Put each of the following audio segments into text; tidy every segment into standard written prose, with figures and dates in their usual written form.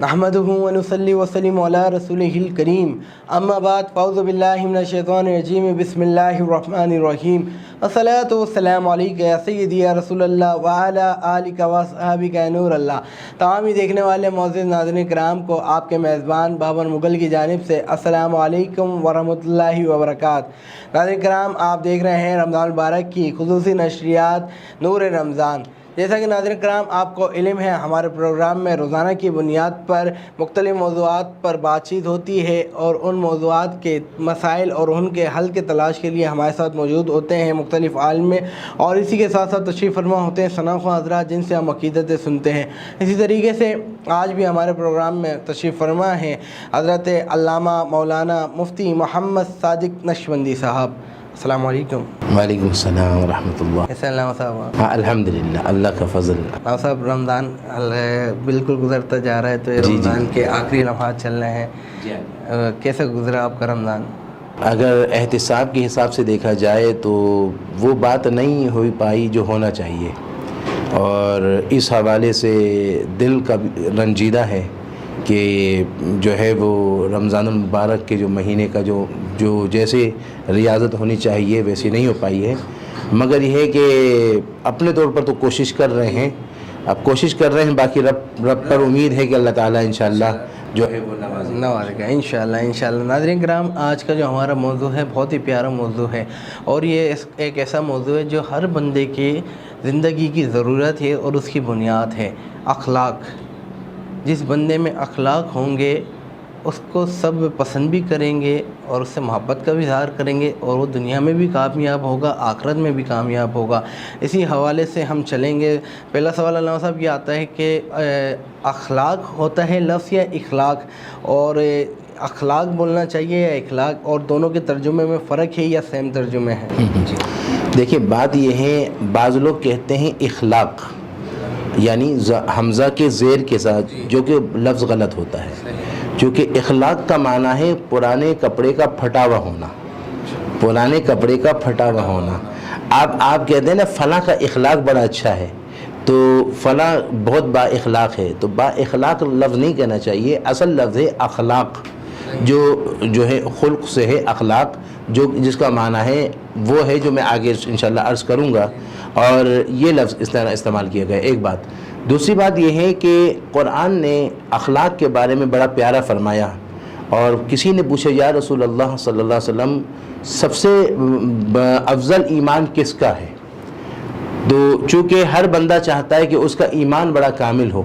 نحمدہ ونصلی وسلم علی رسولہ الکریم اما بعد فاعوذ باللہ من الشیطان الرجیم بسم اللہ الرحمن الرحیم الصلاۃ والسلام علیک یا سیدی یا رسول اللہ وعلی آلک واصحابک یا نور اللہ۔ تمامی دیکھنے والے معزز ناظرین کرام کو آپ کے میزبان بابر مغل کی جانب سے السلام علیکم ورحمۃ اللہ وبرکاتہ۔ ناظرین کرام، آپ دیکھ رہے ہیں رمضان المبارک کی خصوصی نشریات نور رمضان۔ جیسا کہ ناظرین کرام آپ کو علم ہے، ہمارے پروگرام میں روزانہ کی بنیاد پر مختلف موضوعات پر بات چیت ہوتی ہے اور ان موضوعات کے مسائل اور ان کے حل کے تلاش کے لیے ہمارے ساتھ موجود ہوتے ہیں مختلف عالم، اور اسی کے ساتھ ساتھ تشریف فرما ہوتے ہیں ثناء حضرات جن سے ہم عقیدتیں سنتے ہیں۔ اسی طریقے سے آج بھی ہمارے پروگرام میں تشریف فرما ہیں حضرت علامہ مولانا مفتی محمد صادق نقشبندی صاحب۔ السلام علیکم۔ وعلیکم السلام ورحمۃ اللہ۔ کیسے علامہ صاحب؟ الحمدللہ، اللہ کا فضل۔ علامہ صاحب، رمضان بالکل گزرتا جا رہا ہے تو رمضان کے آخری لمحات چل رہے ہیں، کیسے گزرا آپ کا رمضان؟ اگر احتساب کے حساب سے دیکھا جائے تو وہ بات نہیں ہو پائی جو ہونا چاہیے، اور اس حوالے سے دل کا رنجیدہ ہے کہ جو ہے وہ رمضان المبارک کے جو مہینے کا جو جیسے ریاضت ہونی چاہیے ویسی نہیں ہو پائی ہے، مگر یہ ہے کہ اپنے طور پر تو کوشش کر رہے ہیں، باقی رب پر امید ہے کہ اللہ تعالیٰ انشاءاللہ جو ہے وہ نواز گا انشاءاللہ۔ ناظرین کرام، آج کا جو ہمارا موضوع ہے بہت ہی پیارا موضوع ہے، اور یہ ایک ایسا موضوع ہے جو ہر بندے کی زندگی کی ضرورت ہے اور اس کی بنیاد ہے، اخلاق۔ جس بندے میں اخلاق ہوں گے اس کو سب پسند بھی کریں گے اور اس سے محبت کا بھی اظہار کریں گے، اور وہ دنیا میں بھی کامیاب ہوگا، آخرت میں بھی کامیاب ہوگا۔ اسی حوالے سے ہم چلیں گے۔ پہلا سوال علامہ صاحب یہ آتا ہے کہ اخلاق ہوتا ہے لفظ یا اخلاق، اور اخلاق بولنا چاہیے یا اخلاق، اور دونوں کے ترجمے میں فرق ہے یا سیم ترجمے ہیں؟ جی دیکھیے، بات یہ ہے، بعض لوگ کہتے ہیں اخلاق یعنی حمزہ کے زیر کے ساتھ، جو کہ لفظ غلط ہوتا ہے، چونکہ اخلاق کا معنی ہے پرانے کپڑے کا پھٹا ہوا ہونا، پرانے کپڑے کا پھٹا ہوا ہونا۔ آپ کہتے ہیں نا فلاں کا اخلاق بڑا اچھا ہے، تو فلاں بہت با اخلاق ہے، تو با اخلاق لفظ نہیں کہنا چاہیے، اصل لفظ ہے اخلاق، جو ہے خلق سے ہے اخلاق، جس کا معنی ہے وہ ہے جو میں آگے انشاءاللہ عرض کروں گا، اور یہ لفظ اس طرح استعمال کیا گیا۔ ایک بات، دوسری بات یہ ہے کہ قرآن نے اخلاق کے بارے میں بڑا پیارا فرمایا، اور کسی نے پوچھا یا رسول اللہ صلی اللہ علیہ وسلم سب سے افضل ایمان کس کا ہے؟ تو چونکہ ہر بندہ چاہتا ہے کہ اس کا ایمان بڑا کامل ہو،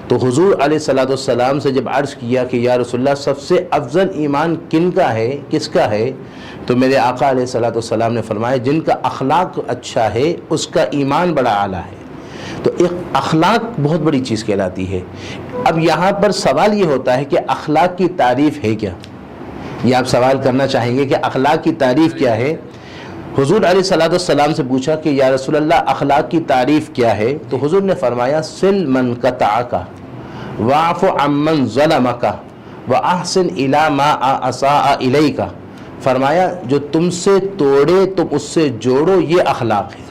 تو حضور علیہ السلام سے جب عرض کیا کہ یا رسول اللہ سب سے افضل ایمان کن کا ہے، کس کا ہے، تو میرے آقا علیہ السلام نے فرمایا جن کا اخلاق اچھا ہے اس کا ایمان بڑا اعلیٰ ہے۔ تو اخلاق بہت بڑی چیز کہلاتی ہے۔ اب یہاں پر سوال یہ ہوتا ہے کہ اخلاق کی تعریف ہے کیا؟ یہ آپ سوال کرنا چاہیں گے کہ اخلاق کی تعریف کیا ہے؟ حضور علیہ السلام سے پوچھا کہ یا رسول اللہ اخلاق کی تعریف کیا ہے؟ تو حضور نے فرمایا سل من قطعک واعف عمن ظلمک واحسن الی ما اساء الیک۔ فرمایا جو تم سے توڑے تم اس سے جوڑو، یہ اخلاق ہے۔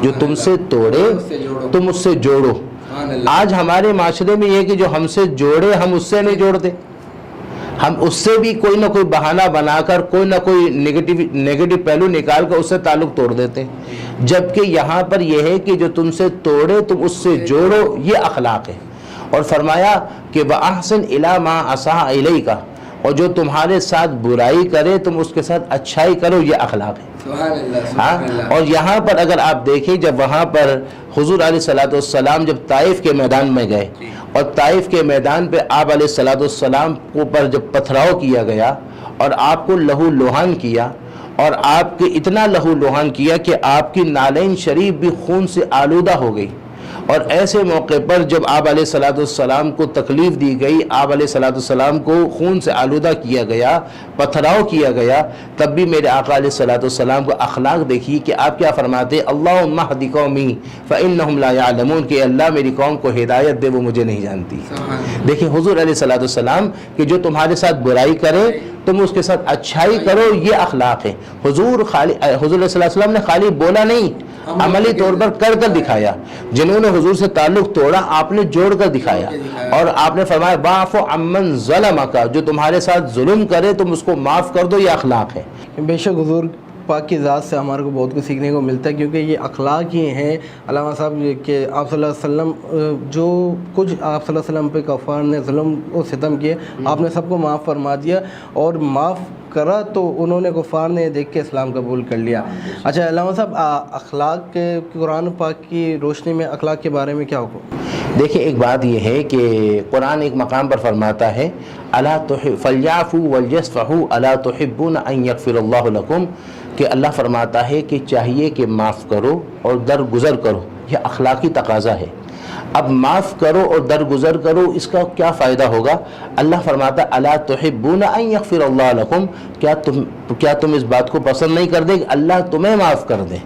جو تم سے توڑے تم اس سے جوڑو۔ آج ہمارے معاشرے میں یہ کہ جو ہم سے جوڑے ہم اس سے نہیں جوڑتے، ہم اس سے بھی کوئی نہ کوئی بہانہ بنا کر کوئی نہ کوئی نیگیٹو پہلو نکال کر اس سے تعلق توڑ دیتے ہیں، جبکہ یہاں پر یہ ہے کہ جو تم سے توڑے تم اس سے جوڑو، یہ اخلاق ہے۔ اور فرمایا کہ وَأَحْسِنْ إِلَىٰ مَا أَسَاءَ إِلَيْكَ، اور جو تمہارے ساتھ برائی کرے تم اس کے ساتھ اچھائی کرو، یہ اخلاق ہے۔ اور یہاں پر اگر آپ دیکھیں، جب وہاں پر حضور علیہ السلام جب طائف کے میدان میں گئے، اور طائف کے میدان پہ آپ علیہ السلام کو پر جب پتھراؤ کیا گیا اور آپ کو لہو لوہان کیا، اور آپ کے اتنا لہو لوہان کیا کہ آپ کی نالین شریف بھی خون سے آلودہ ہو گئی، اور ایسے موقع پر جب آپ علیہ السلام کو تکلیف دی گئی، آپ علیہ السلام کو خون سے آلودہ کیا گیا، پتھراؤ کیا گیا، تب بھی میرے آقا علیہ السلام کو اخلاق دیکھیے کہ آپ کیا فرماتے، اللہم اہد قومی فانہم لا یعلمون، کہ اللہ میری قوم کو ہدایت دے، وہ مجھے نہیں جانتی۔ دیکھیں حضور علیہ السلام کہ جو تمہارے ساتھ برائی کرے تم اس کے ساتھ اچھائی کرو، یہ اخلاق ہے۔ حضور علیہ السلام نے خالی بولا نہیں، عملی طور پر کر کر دکھایا. جنہوں نے حضور سے تعلق توڑا آپ نے جوڑ کر دکھایا, اور آپ نے فرمایا واعف عمن ظلمک, جو تمہارے ساتھ ظلم کرے تم اس کو معاف کر دو, یہ اخلاق ہے. بے شک حضور پاک کی ذات سے ہمارے کو بہت کچھ سیکھنے کو ملتا ہے, کیونکہ یہ اخلاق ہی ہیں علامہ صاحب کہ آپ صلی اللہ علیہ وسلم جو کچھ آپ صلی اللہ علیہ وسلم پہ کفار نے ظلم و ستم کیے آپ نے سب کو معاف فرما دیا, اور معاف کرا تو انہوں نے کفار نے دیکھ کے اسلام قبول کر لیا. اچھا علامہ صاحب اخلاق کے قرآن پاک کی روشنی میں اخلاق کے بارے میں کیا حکم؟ دیکھیں ایک بات یہ ہے کہ قرآن ایک مقام پر فرماتا ہے الا فلیعفوا ولیصفحوا الا تحبون ان یغفر اللہ لکم, کہ اللہ فرماتا ہے کہ چاہیے کہ معاف کرو اور درگزر کرو, یہ اخلاقی تقاضا ہے. اب معاف کرو اور درگزر کرو, اس کا کیا فائدہ ہوگا؟ اللہ فرماتا ہے الا تحبون ان یغفر اللہ لکم, کیا تم اس بات کو پسند نہیں کر دے کہ اللہ تمہیں معاف کر دے؟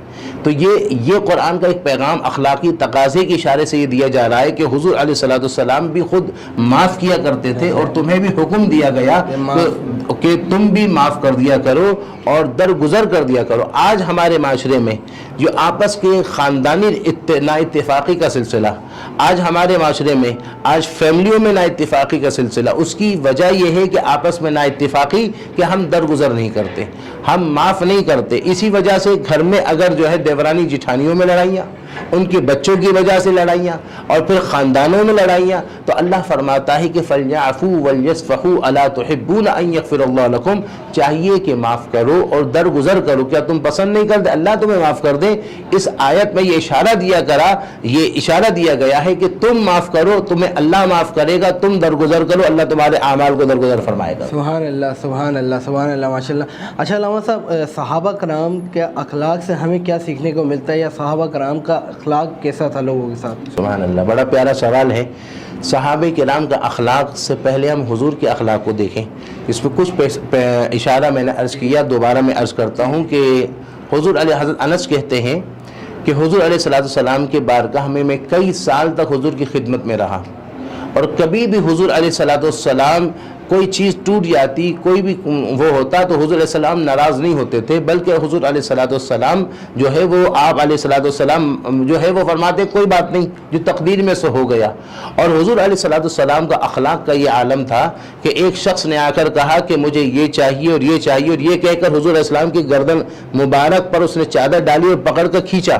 تو یہ قرآن کا ایک پیغام اخلاقی تقاضے کے اشارے سے یہ دیا جا رہا ہے کہ حضور علیہ السلام بھی خود معاف کیا کرتے تھے, اور تمہیں بھی حکم دیا گیا کہ تم بھی معاف کر دیا کرو اور درگزر کر دیا کرو. آج ہمارے معاشرے میں جو آپس کے خاندانی نا اتفاقی کا سلسلہ, آج ہمارے معاشرے میں آج فیملیوں میں نا اتفاقی کا سلسلہ, اس کی وجہ یہ ہے کہ آپس میں نا اتفاقی کہ ہم درگزر نہیں کرتے, ہم معاف نہیں کرتے. اسی وجہ سے گھر میں اگر جو ہے دیورانی جٹھانیوں میں لڑائیاں, ان کے بچوں کی وجہ سے لڑائیاں, اور پھر خاندانوں میں لڑائیاں, تو اللہ فرماتا ہے کہ فلیعفوا ولیصفحوا الا تحبون ان یغفر اللہ لکم, چاہیے کہ معاف کرو اور درگزر کرو, کیا تم پسند نہیں کرتے اللہ تمہیں معاف کر دے؟ اس آیت میں یہ اشارہ دیا گیا ہے کہ تم معاف کرو تمہیں اللہ معاف کرے گا, تم درگزر کرو اللہ تمہارے اعمال کو درگزر فرمائے گا. سبحان اللہ سبحان اللہ سبحان اللہ ماشاء اللہ. اچھا علامہ صاحب صحابہ کرام کے اخلاق سے ہمیں کیا سیکھنے کو ملتا ہے, یا صحابہ کرام کا اخلاق کیسا تھا لوگوں کے ساتھ؟ سبحان اللہ, بڑا پیارا سوال ہے. صحابہ کرام کا اخلاق سے پہلے ہم حضور کے اخلاق کو دیکھیں. اس پہ کچھ اشارہ میں نے عرض کیا, دوبارہ میں عرض کرتا ہوں کہ حضور علیہ حضرت انس کہتے ہیں کہ حضور علیہ السلام کے بارگاہ میں کئی سال تک حضور کی خدمت میں رہا, اور کبھی بھی حضور علیہ السلام کوئی چیز ٹوٹ جاتی, کوئی بھی وہ ہوتا, تو حضور علیہ السلام ناراض نہیں ہوتے تھے, بلکہ حضور علیہ السلام جو ہے وہ آپ علیہ السلام جو ہے وہ فرماتے کوئی بات نہیں, جو تقدیر میں سے ہو گیا. اور حضور علیہ السلام کا اخلاق کا یہ عالم تھا کہ ایک شخص نے آ کر کہا کہ مجھے یہ چاہیے اور یہ چاہیے, اور یہ کہہ کر حضور علیہ السلام کی گردن مبارک پر اس نے چادر ڈالی اور پکڑ کر کھینچا,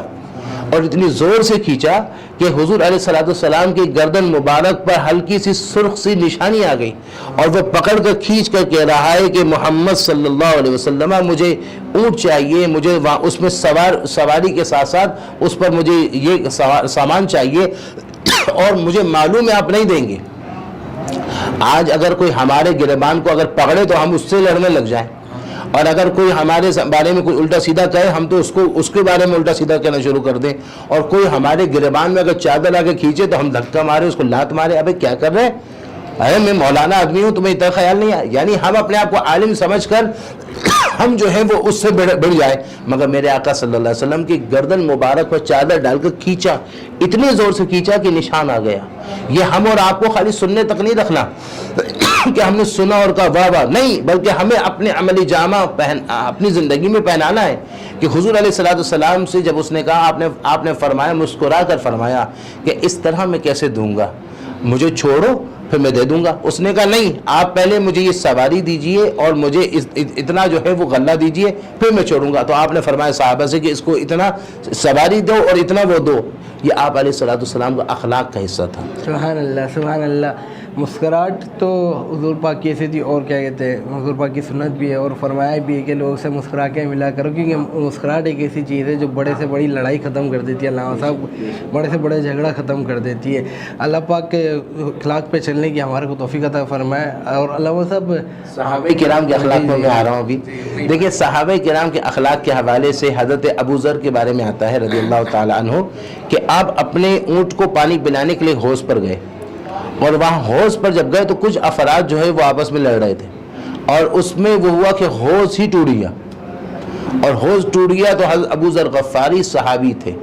اور اتنی زور سے کھینچا کہ حضور علیہ السلام کی گردن مبارک پر ہلکی سی سرخ سی نشانی آ گئی, اور وہ پکڑ کر کھینچ کر کہہ رہا ہے کہ محمد صلی اللہ علیہ وسلم مجھے اونٹ چاہیے, مجھے اس میں سواری کے ساتھ ساتھ اس پر مجھے یہ سامان چاہیے, اور مجھے معلوم ہے آپ نہیں دیں گے. آج اگر کوئی ہمارے گریبان کو اگر پکڑے تو ہم اس سے لڑنے لگ جائیں, اور اگر کوئی ہمارے بارے میں کوئی الٹا سیدھا کہے ہم تو اس کے بارے میں الٹا سیدھا کہنا شروع کر دیں, اور کوئی ہمارے گریبان میں اگر چادر لا کے کھینچے تو ہم دھکا مارے, اس کو لات مارے, ابے کیا کر رہے ہیں, ارے میں مولانا آدمی ہوں تمہیں اتنا خیال نہیں ہے. یعنی ہم اپنے آپ کو عالم سمجھ کر ہم جو ہے وہ اس سے بڑھ جائے, مگر میرے آقا صلی اللہ علیہ وسلم کی گردن مبارک پر چادر ڈال کر کھینچا, اتنی زور سے کھینچا کہ نشان آ گیا. یہ ہم اور آپ کو خالی سننے تک نہیں رکھنا کہ ہم نے سنا اور کہا واہ واہ, نہیں, بلکہ ہمیں اپنے عملی جامہ اپنی زندگی میں پہنانا ہے. کہ حضور علیہ السلام سے جب اس نے کہا, آپ نے فرمایا, مسکرا کر فرمایا کہ اس طرح میں کیسے دوں گا, مجھے چھوڑو پھر میں دے دوں گا. اس نے کہا نہیں, آپ پہلے مجھے یہ سواری دیجئے اور مجھے اتنا جو ہے وہ غلہ دیجئے پھر میں چھوڑوں گا. تو آپ نے فرمایا صحابہ سے کہ اس کو اتنا سواری دو اور اتنا وہ دو. یہ آپ علیہ السلام کا اخلاق کا حصہ تھا. سبحان اللہ سبحان اللہ. مسکراہٹ تو حضور پاک کی ایسی تھی, اور کیا کہتے ہیں حضور پاک کی سنت بھی ہے, اور فرمایا بھی ہے کہ لوگوں سے مسکرا کے ملا کرو, کیونکہ مسکراہٹ ایک ایسی چیز ہے جو بڑے سے بڑی لڑائی ختم کر دیتی ہے. علامہ صاحب بڑے سے بڑے جھگڑا ختم کر دیتی ہے. اللہ پاک کے اخلاق پہ چلنے کی ہمارے کو توفیق عطا فرمائے. اور علامہ صاحب صحابہ کرام کے اخلاق میں آ رہا ہوں ابھی. دیکھیں صحابہ کرام کے اخلاق کے حوالے سے حضرت ابو ذر کے بارے میں آتا ہے رضی اللہ تعالیٰ عنہ کہ آپ اپنے اونٹ کو پانی پلانے کے لیے حوض پر گئے, اور وہاں حوض پر جب گئے تو کچھ افراد جو ہے وہ آپس میں لڑ رہے تھے, اور اس میں وہ ہوا کہ حوض ہی ٹوٹ گیا, اور حوض ٹوٹ گیا تو حضرت ابو ذر غفاری صحابی تھے,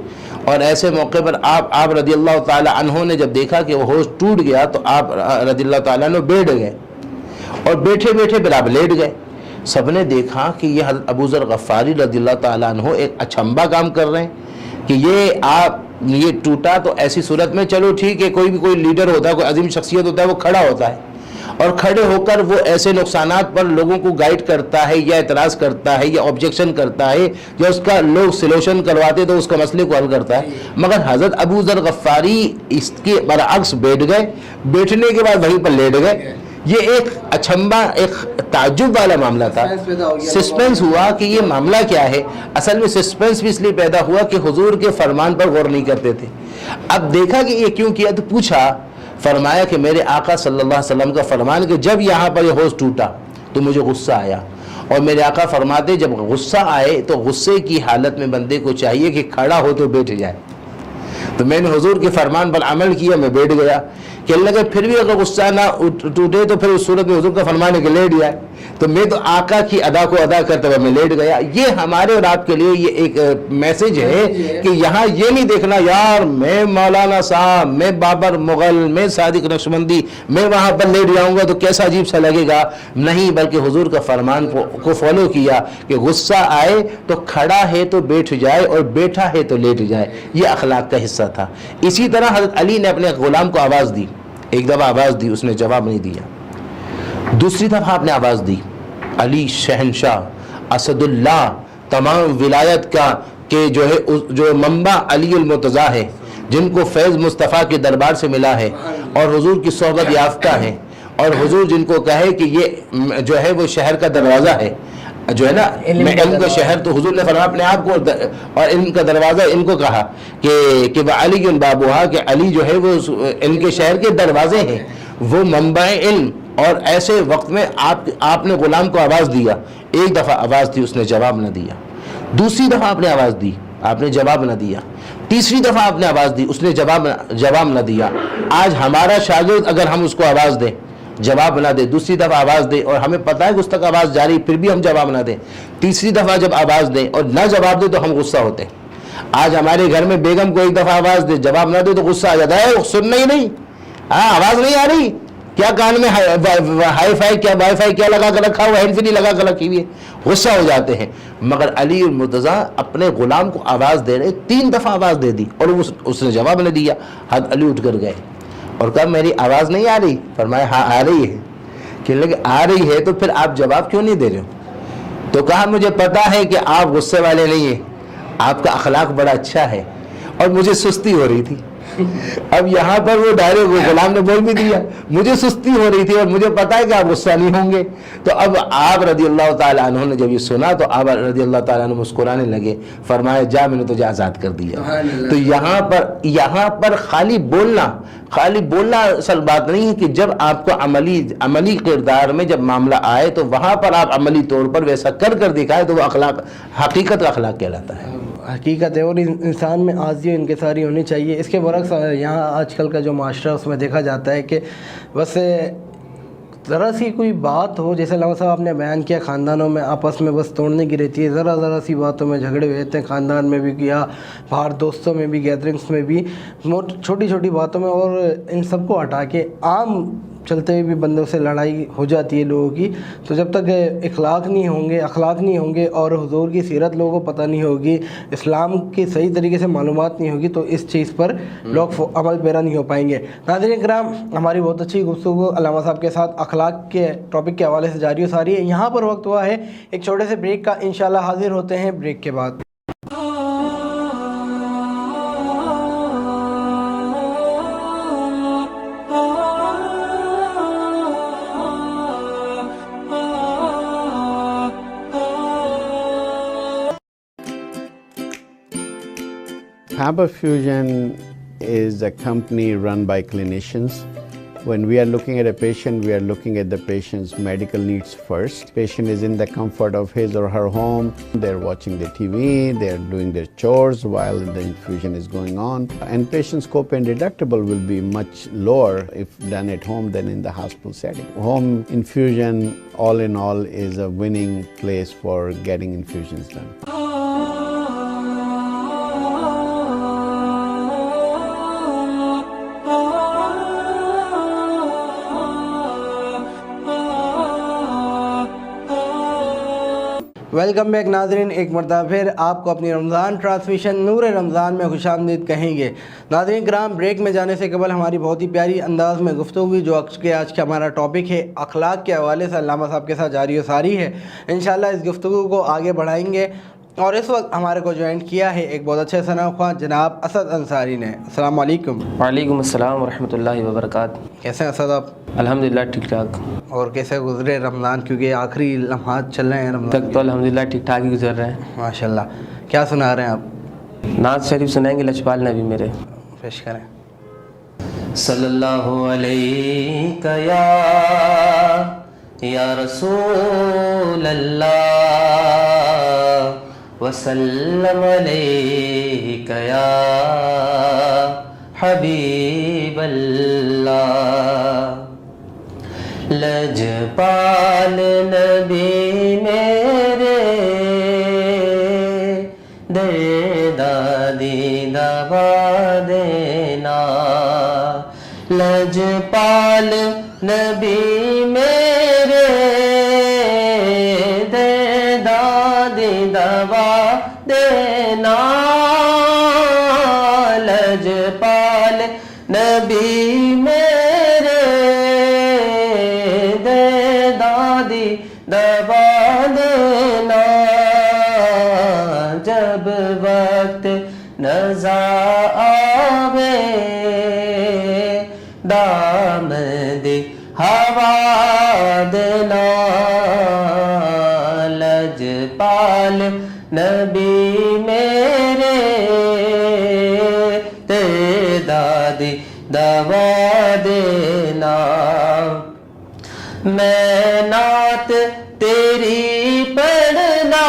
اور ایسے موقع پر آپ رضی اللہ تعالیٰ عنہ نے جب دیکھا کہ وہ حوض ٹوٹ گیا تو آپ رضی اللہ تعالیٰ عنہ بیٹھ گئے, اور بیٹھے بیٹھے پھر آپ لیٹ گئے. سب نے دیکھا کہ یہ حضرت ابو ذر غفاری رضی اللہ تعالیٰ عنہ ایک اچھمبا کام کر رہے ہیں, کہ یہ ٹوٹا تو ایسی صورت میں چلو ٹھیک ہے، کوئی لیڈر ہوتا ہے، کوئی عظیم شخصیت ہوتا ہے، وہ کھڑا ہوتا ہے اور کھڑے ہو کر وہ ایسے نقصانات پر لوگوں کو گائیڈ کرتا ہے یا اعتراض کرتا ہے یا آبجیکشن کرتا ہے یا اس کا لوگ سلوشن کرواتے تو اس کا مسئلے کو حل کرتا ہے. مگر حضرت ابو ذر غفاری اس کے برعکس بیٹھ گئے، بیٹھنے کے بعد وہیں پر لیٹ گئے. یہ ایک اچھمبا، ایک تعجب والا معاملہ تھا. سسپینس ہوا کہ یہ معاملہ کیا ہے. اصل میں سسپینس بھی اس لیے پیدا ہوا کہ حضور کے فرمان پر غور نہیں کرتے تھے. اب دیکھا کہ یہ کیوں کیا تو پوچھا، فرمایا کہ میرے آقا صلی اللہ علیہ وسلم کا فرمان کہ جب یہاں پر یہ حوض ٹوٹا تو مجھے غصہ آیا، اور میرے آقا فرماتے جب غصہ آئے تو غصے کی حالت میں بندے کو چاہیے کہ کھڑا ہو تو بیٹھ جائے. تو میں نے حضور کے فرمان پر عمل کیا، میں بیٹھ گیا. کہ اللہ کہ پھر بھی اگر غصہ نہ ٹوٹے تو پھر اس صورت میں حضور کا فرمان ہے کہ لیٹ جائے. تو میں تو آقا کی ادا کو ادا کرتے ہوئے میں لیٹ گیا. یہ ہمارے اور آپ کے لیے یہ ایک میسج ہے کہ یہاں یہ نہیں دیکھنا یار میں مولانا صاحب، میں بابر مغل، میں صادق نقشبندی، میں وہاں پر لیٹ جاؤں گا تو کیسا عجیب سا لگے گا. نہیں، بلکہ حضور کا فرمان کو فالو کیا کہ غصہ آئے تو کھڑا ہے تو بیٹھ جائے اور بیٹھا ہے تو لیٹ جائے. یہ اخلاق کا حصہ تھا. اسی طرح حضرت علی نے اپنے غلام کو آواز دی. ایک دفعہ آواز دی، اس نے جواب نہیں دیا. دوسری دفعہ آپ نے آواز دی، علی شہنشاہ اسد اللہ، تمام ولایت کا کہ جو منبع علی المرتضیٰ ہے، جن کو فیض مصطفیٰ کے دربار سے ملا ہے اور حضور کی صحبت یافتہ ہے، اور حضور جن کو کہے کہ یہ جو ہے وہ شہر کا دروازہ ہے، جو ہے نا میں علم کا شہر، تو حضور نے فرمایا اپنے آپ کو اور علم کا دروازہ ان کو کہا کہ علی بابوہا، کہ علی جو ہے وہ علم کے شہر کے دروازے ہیں، وہ منبع علم. اور ایسے وقت میں آپ نے غلام کو آواز دیا. ایک دفعہ آواز دی، اس نے جواب نہ دیا. دوسری دفعہ آپ نے آواز دی، آپ نے جواب نہ دیا. تیسری دفعہ آپ نے آواز دی، اس نے جواب نہ دیا. آج ہمارا شاگرد اگر ہم اس کو آواز دیں، جواب نہ دے، دوسری دفعہ آواز دے اور ہمیں پتہ ہے کہ اس تک آواز جاری، پھر بھی ہم جواب نہ دیں، تیسری دفعہ جب آواز دیں اور نہ جواب دے تو ہم غصہ ہوتے ہیں. آج ہمارے گھر میں بیگم کو ایک دفعہ آواز دے، جواب نہ دے تو غصہ آ جاتا ہے. سننا ہی نہیں، آواز نہیں آ رہی، کیا کان میں ہائی فائی کیا وائی فائی کیا لگا کر رکھا ہوا، ہینڈ فری لگا کر رکھی ہوئی ہے، غصہ ہو جاتے ہیں. مگر علی المرتضیٰ اپنے غلام کو آواز دے رہے، 3 دفعہ آواز دے دی اور اس نے جواب نہ دیا. حضرت علی اٹھ کر گئے اور کہا میری آواز نہیں آ رہی؟ فرمایا ہاں آ رہی ہے. کہنے لگے آ رہی ہے تو پھر آپ جواب کیوں نہیں دے رہے ہو؟ تو کہا مجھے پتا ہے کہ آپ غصے والے نہیں ہیں، آپ کا اخلاق بڑا اچھا ہے اور مجھے سستی ہو رہی تھی. اب یہاں پر وہ ڈائریکٹ غلام نے بول بھی دیا مجھے سستی ہو رہی تھی اور مجھے پتا ہے کہ آپ غصہ نہیں ہوں گے. تو اب آپ رضی اللہ تعالیٰ عنہ نے جب یہ سنا تو آپ رضی اللہ تعالیٰ عنہ مسکرانے لگے، فرمایا جا میں نے تجھے آزاد کر دیا. تو یہاں پر خالی بولنا اصل بات نہیں ہے، کہ جب آپ کو عملی کردار میں جب معاملہ آئے تو وہاں پر آپ عملی طور پر ویسا کر دکھائے تو وہ اخلاق، حقیقت کا اخلاق کہلاتا ہے. حقیقت ہے، اور انسان میں عاجزی و انکساری ہونی چاہیے. اس کے برعکس یہاں آج کل کا جو معاشرہ اس میں دیکھا جاتا ہے کہ بس ذرا سی کوئی بات ہو، جیسے علامہ صاحب آپ نے بیان کیا، خاندانوں میں آپس میں بس توڑنے کی رہتی ہے، ذرا سی باتوں میں جھگڑے ہوئے رہتے ہیں، خاندان میں بھی یا باہر دوستوں میں بھی، گیدرنگس میں بھی، چھوٹی باتوں میں، اور ان سب کو ہٹا کے عام چلتے ہوئے بھی بندوں سے لڑائی ہو جاتی ہے لوگوں کی. تو جب تک اخلاق نہیں ہوں گے اور حضور کی سیرت لوگوں کو پتہ نہیں ہوگی، اسلام کی صحیح طریقے سے معلومات نہیں ہوگی، تو اس چیز پر لوگ عمل پیرا نہیں ہو پائیں گے. ناظرین کرام، ہماری بہت اچھی گفتگو علامہ صاحب کے ساتھ اخلاق کے ٹاپک کے حوالے سے جاری و ساری ہے. یہاں پر وقت ہوا ہے ایک چھوٹے سے بریک کا، انشاءاللہ حاضر ہوتے ہیں بریک کے بعد. Faber Fusion is a company run by clinicians. When we are looking at a patient, we are looking at the patient's medical needs first. Patient is in the comfort of his or her home. They're watching the TV, they're doing their chores while the infusion is going on. And patient's copay and deductible will be much lower if done at home than in the hospital setting. Home infusion, all in all, is a winning place for getting infusions done. Welcome back ناظرین، ایک مرتبہ پھر آپ کو اپنی رمضان transmission نور رمضان میں خوش آمدید کہیں گے۔ ناظرین کرام، بریک میں جانے سے قبل ہماری بہت ہی پیاری انداز میں گفتگو ہوئی، جو آج کا ہمارا ٹاپک ہے اخلاق کے حوالے سے علامہ صاحب کے ساتھ جاری و ساری ہے۔ انشاءاللہ اس گفتگو کو آگے بڑھائیں گے، اور اس وقت ہمارے کو جوائن کیا ہے ایک بہت اچھے ثنا خواہ جناب اسد انصاری نے۔ السلام علیکم۔ وعلیکم السلام ورحمۃ اللہ وبرکاتہ۔ کیسے ہیں اسد آپ؟ الحمدللہ ٹھیک ٹھاک۔ اور کیسے گزرے رمضان، کیونکہ آخری لمحات چل رہے ہیں رمضان تک تو الحمدللہ ٹھیک ٹھاک ہی گزر رہے ہیں ماشاءاللہ۔ کیا سنا رہے ہیں آپ؟ نعت شریف سنائیں گے لجپال نبی میرے۔ پیش کریں۔ صلی اللہ علیہ یا رسول اللہ وسلم علیک یا حبیب اللہ۔ لجپال نبی میرے دادی دبا دینا۔ لجپال نبی میرے دادی دبا دینا۔ لجپال نبی میرے دادی دبا دینا۔ جب وقت نزا آوے دامد ہوا دینا۔ لجپال نبی میرے دادی دوا دینا۔ میں نعت تیری پڑھنا،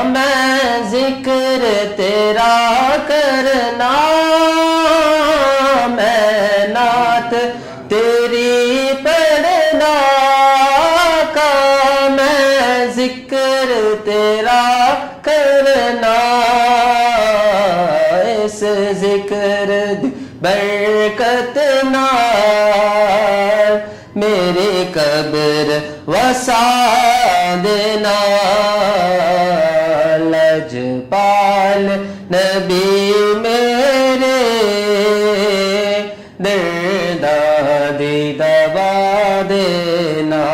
میں ذکر تیرا کرنا۔ میں نعت تیری پڑھنا کا، میں ذکر تیرا کرنا۔ اس ذکر برکت نال میرے قبر وسا دینا۔ لجپال نبی میرے دادی دبا دینا۔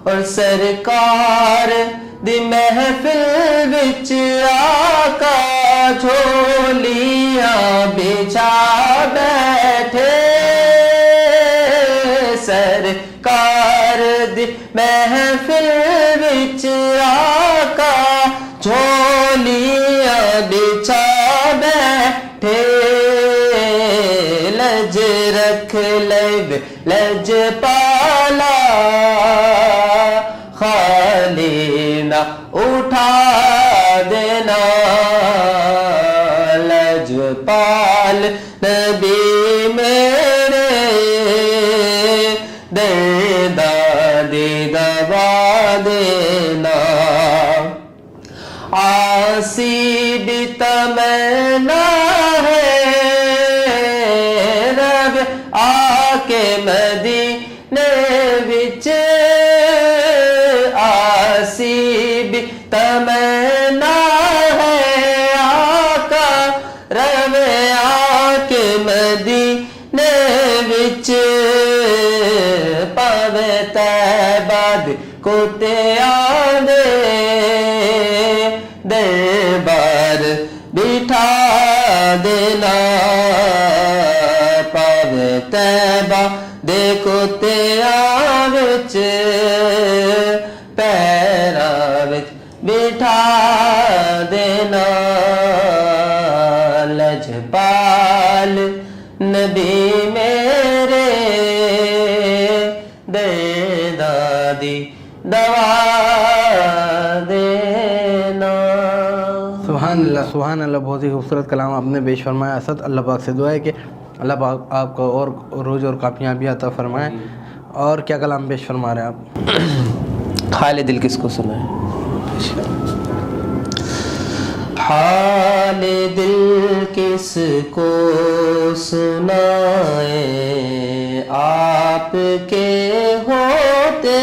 اور سرکار دی محفل وچ آقا جھولیاں بچھا بیٹھے۔ سرکار دی محفل وچ آقا جھولیاں بچھا بیٹھے۔ لج رکھ لے لج پالا، خالی نہ اٹھا دینا۔ لجپال نبی میرے دادی دبا دینا۔ عاصی بھی تمنا ہے رب آ کے مدینے وچ۔ عاصی بھی تمنا ہے آقا رب آ کے مدینے وچ۔ پاوے تیباد کتے آدھے دربار بٹھا دینا۔ پاوے تیبہ دے کتے آوچ پیرا وچ بٹھا دینا۔ لجپال نبی میرے دادی دوا دینا۔ سبحان اللہ سبحان اللہ، بہت ہی خوبصورت کلام آپ نے پیش فرمایا اسد۔ اللہ پاک سے دعا ہے کہ اللہ پاک آپ کو اور روز اور کامیابی عطا فرمائے۔ اور کیا کلام پیش فرما رہے ہیں آپ؟ حال دل کس کو سنا ہے؟ حال دل کس کو سنائے آپ کے ہوتے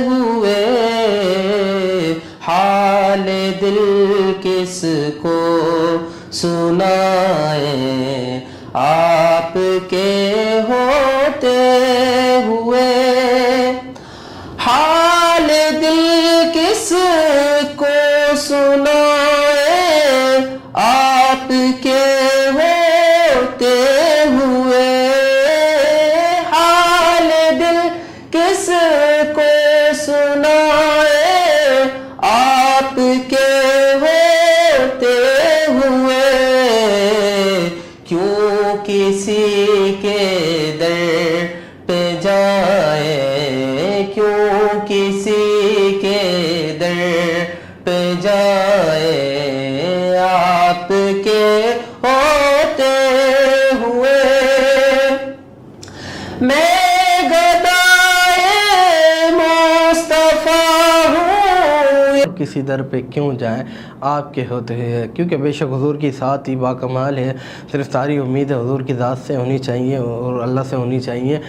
ہوئے سنائیں آپ کے ہوتے ہوئے حال دل کس کو سنائیں آپ کے ہوتے ہوئے حال دل کس کو سنائیں آپ کے ہوتے ہوئے کیوں کسی کے در پہ جائیں کیوں کسی کے در پہ جائیں آپ کے ہوتے ہوئے میں گدائے مصطفیٰ ہوں کسی در پہ کیوں جائیں آپ کے ہوتے ہیں، کیونکہ بے شک حضور کی ذات ہی باکمال ہے، صرف ساری امید حضور کی ذات سے ہونی چاہیے اور اللہ سے ہونی چاہیے۔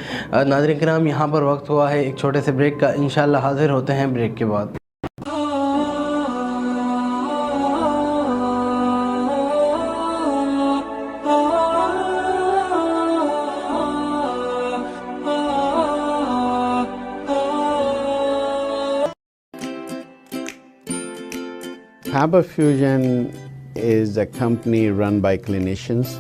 ناظرین کرام، یہاں پر وقت ہوا ہے ایک چھوٹے سے بریک کا، انشاءاللہ حاضر ہوتے ہیں بریک کے بعد۔ Faber Fusion is a company run by clinicians.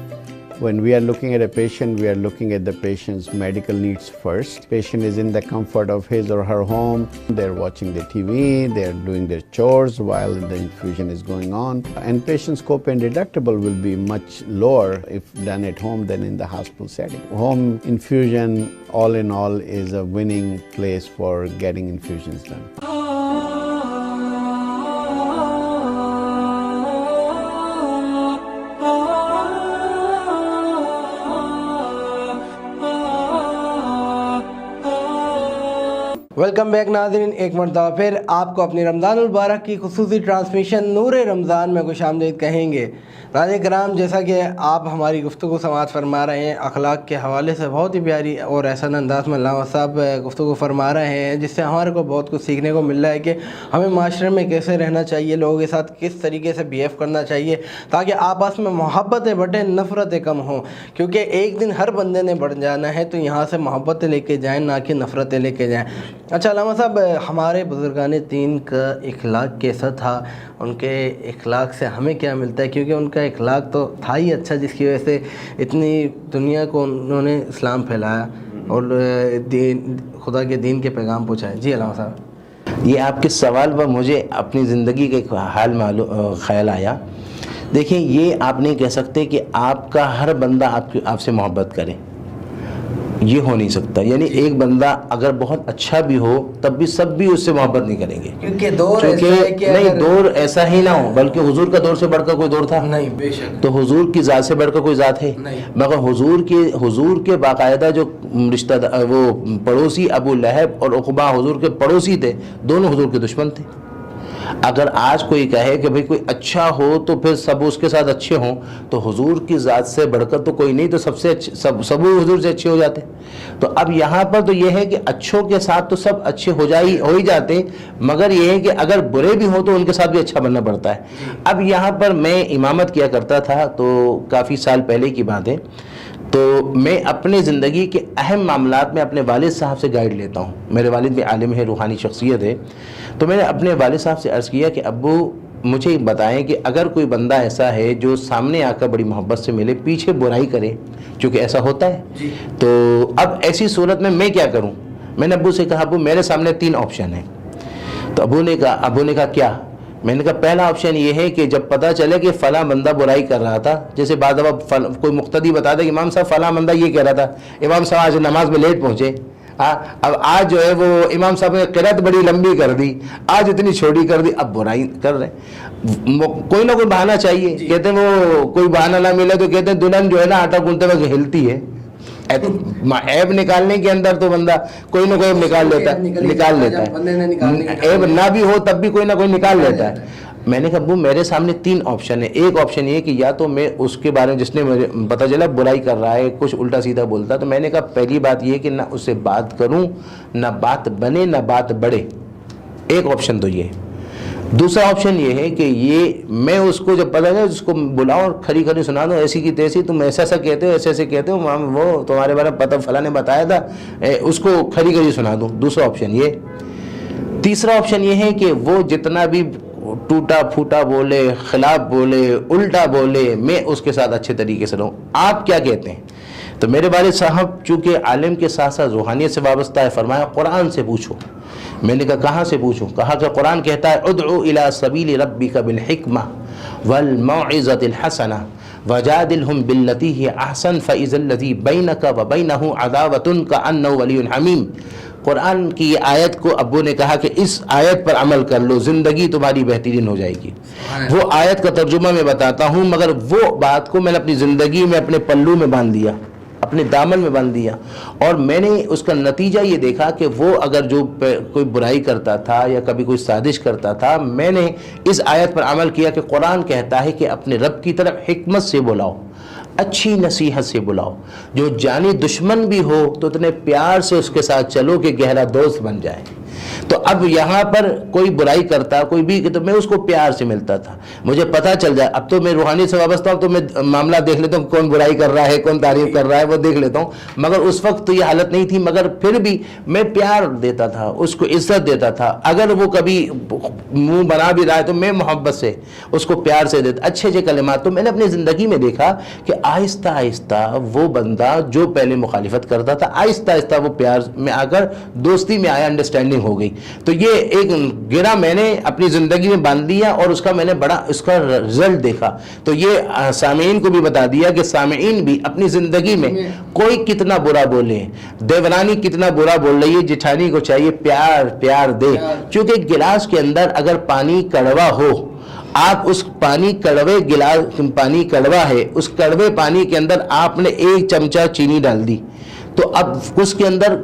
When we are looking at a patient, we are looking at the patient's medical needs first. Patient is in the comfort of his or her home. They're watching the TV, they're doing their chores while the infusion is going on. And patient's copay deductible will be much lower if done at home than in the hospital setting. Home infusion, all in all, is a winning place for getting infusions done. Welcome back ناظرین، ایک مرتبہ پھر آپ کو اپنی رمضان المبارک کی خصوصی ٹرانسمیشن نور رمضان میں خوش آمدید کہیں گے۔ ناظرین کرام، جیسا کہ آپ ہماری گفتگو سماعت فرما رہے ہیں، اخلاق کے حوالے سے بہت ہی پیاری اور احسن انداز میں علامہ صاحب گفتگو فرما رہے ہیں، جس سے ہمارے کو بہت کچھ سیکھنے کو مل رہا ہے کہ ہمیں معاشرے میں کیسے رہنا چاہیے، لوگوں کے ساتھ کس طریقے سے بیہیو کرنا چاہیے تاکہ آپس میں محبتیں بڑھیں، نفرتیں کم ہوں، کیونکہ ایک دن ہر بندے نے بڑھ جانا ہے، تو یہاں سے محبتیں لے کے جائیں، نہ کہ نفرتیں لے کے جائیں۔ اچھا علامہ صاحب، ہمارے بزرگان دین کا اخلاق کیسا تھا؟ ان کے اخلاق سے ہمیں کیا ملتا ہے؟ کیونکہ ان کا اخلاق تو تھا ہی اچھا، جس کی وجہ سے اتنی دنیا کو انہوں نے اسلام پھیلایا اور خدا کے دین کے پیغام پہنچایا۔ جی علامہ صاحب، یہ آپ کے سوال پر مجھے اپنی زندگی کا ایک حال خیال آیا۔ دیکھیں، یہ آپ نہیں کہہ سکتے کہ آپ کا ہر بندہ آپ سے محبت کرے، یہ ہو نہیں سکتا۔ یعنی ایک بندہ اگر بہت اچھا بھی ہو تب بھی سب بھی اس سے محبت نہیں کریں گے، کیونکہ دور ایسا ہے کہ نہیں، دور ایسا ہی نہ ہو، بلکہ حضور کا دور سے بڑھ کر کوئی دور تھا نہیں، بے شک، تو حضور کی ذات سے بڑھ کر کوئی ذات ہے مگر حضور کے باقاعدہ جو رشتہ وہ پڑوسی ابو لہب اور عقبہ حضور کے پڑوسی تھے، دونوں حضور کے دشمن تھے۔ اگر آج کوئی کہے کہ بھئی کوئی اچھا ہو تو پھر سب اس کے ساتھ اچھے ہوں، تو حضور کی ذات سے بڑھ کر تو کوئی نہیں، تو سب سے سب حضور سے اچھے ہو جاتے۔ تو اب یہاں پر تو یہ ہے کہ اچھوں کے ساتھ تو سب اچھے ہو ہی جاتے، مگر یہ ہے کہ اگر برے بھی ہوں تو ان کے ساتھ بھی اچھا بننا پڑتا ہے۔ اب یہاں پر میں امامت کیا کرتا تھا، تو کافی سال پہلے کی بات ہے، تو میں اپنے زندگی کے اہم معاملات میں اپنے والد صاحب سے گائیڈ لیتا ہوں۔ میرے والد بھی عالم ہے، روحانی شخصیت ہے، تو میں نے اپنے والد صاحب سے عرض کیا کہ ابو مجھے بتائیں کہ اگر کوئی بندہ ایسا ہے جو سامنے آ کر بڑی محبت سے ملے، پیچھے برائی کرے، چونکہ ایسا ہوتا ہے، تو اب ایسی صورت میں کیا کروں؟ میں نے ابو سے کہا ابو میرے سامنے 3 آپشن ہیں۔ تو ابو نے کہا کیا؟ میں نے کہا پہلا آپشن یہ ہے کہ جب پتہ چلے کہ فلاں بندہ برائی کر رہا تھا، جیسے بعض دفعہ کوئی مقتدی بتا دے کہ امام صاحب فلاں بندہ یہ کہہ رہا تھا، امام صاحب آج نماز میں لیٹ پہنچے، اب آج جو ہے وہ امام صاحب نے قرأت بڑی لمبی کر دی، آج اتنی چھوٹی کر دی، اب برائی کر رہے ہیں، کوئی نہ کوئی بہانہ چاہیے۔ کہتے ہیں وہ کوئی بہانہ نہ ملے تو کہتے ہیں دلہن جو ہے نا آٹا گوندتے وقت ہلتی ہے، عیب نکالنے کے اندر تو بندہ کوئی نہ کوئی نکال لیتا ہے، عیب نہ بھی ہو تب بھی کوئی نہ کوئی نکال لیتا ہے۔ میں نے کہا ابو میرے سامنے 3 آپشن ہے، ایک آپشن یہ کہ یا تو میں اس کے بارے میں جس نے مجھے پتہ چلا برائی کر رہا ہے، کچھ الٹا سیدھا بولتا، تو میں نے کہا پہلی بات یہ کہ نہ اس سے بات کروں، نہ بات بنے نہ بات بڑھے، ایک آپشن تو یہ ہے۔ دوسرا آپشن یہ ہے کہ یہ میں اس کو جب پتہ ہے اس کو بلاؤں اور کھری کھری سنا دوں ایسی کی تیسی، تم ایسا ایسا کہتے ہو ایسے ایسے کہتے ہو، وہ تمہارے بارے میں پتہ فلاں نے بتایا تھا، اس کو کھری کھری سنا دوں. دوسرا آپشن یہ. تیسرا آپشن یہ ہے کہ وہ جتنا بھی ٹوٹا پھوٹا بولے، خلاف بولے، الٹا بولے، میں اس کے ساتھ اچھے طریقے سے رہوں. آپ کیا کہتے ہیں؟ تو میرے والد صاحب چونکہ عالم کے ساتھ ساتھ روحانیت سے وابستہ ہے، فرمایا قرآن سے پوچھو. میں نے کہا کہاں سے پوچھوں؟ کہا کہ قرآن کہتا ہے ادعو الی سبیل ربک بالحکمہ والموعظۃ الحسنہ وجادلہم باللتی ہی احسن فاذا الذی بینک وبینہ عداوۃ کأنہ ولی حمیم. قرآن کی یہ آیت کو ابو نے کہا کہ اس آیت پر عمل کر لو، زندگی تمہاری بہترین ہو جائے گی. وہ آیت کا ترجمہ میں بتاتا ہوں، مگر وہ بات کو میں نے اپنی زندگی میں اپنے پلو میں باندھ دیا، اپنے دامن میں باندھ دیا. اور میں نے اس کا نتیجہ یہ دیکھا کہ وہ اگر جو کوئی برائی کرتا تھا یا کبھی کوئی سازش کرتا تھا، میں نے اس آیت پر عمل کیا کہ قرآن کہتا ہے کہ اپنے رب کی طرف حکمت سے بلاؤ، اچھی نصیحت سے بلاؤ. جو جانی دشمن بھی ہو تو اتنے پیار سے اس کے ساتھ چلو کہ گہرا دوست بن جائے. تو اب یہاں پر کوئی برائی کرتا کوئی بھی تو میں اس کو پیار سے ملتا تھا، مجھے پتہ چل جائے. اب تو میں روحانی سے وابستہ ہوں تو میں معاملہ دیکھ لیتا ہوں کون برائی کر رہا ہے کون تعریف کر رہا ہے وہ دیکھ لیتا ہوں. مگر اس وقت تو یہ حالت نہیں تھی، مگر پھر بھی میں پیار دیتا تھا، اس کو عزت دیتا تھا. اگر وہ کبھی منہ بنا بھی رہا ہے تو میں محبت سے اس کو پیار سے دیتا، اچھے اچھے کلمات. تو میں نے اپنی زندگی میں دیکھا کہ آہستہ آہستہ وہ بندہ جو پہلے مخالفت کرتا تھا آہستہ آہستہ وہ پیار میں آ کر دوستی میں آیا، انڈرسٹینڈنگ ہو گئی. تو یہ ایک گرہ میں نے اپنی زندگی میں باندھ دیا اور اس کا میں نے بڑا اس کا رزلٹ دیکھا. تو یہ سامعین کو بھی بتا دیا کہ سامعین بھی اپنی زندگی میں کوئی کتنا برا بولے، دیورانی کتنا برا بول رہی ہے، جٹھانی کو چاہیے پیار دے. چونکہ گلاس کے اندر اگر پانی کڑوا ہو، آپ اس پانی کڑوے گلاس پانی کڑوا ہے، اس کڑوے پانی کے اندر آپ نے 1 چمچہ چینی ڈال دی تو اب اس کے اندر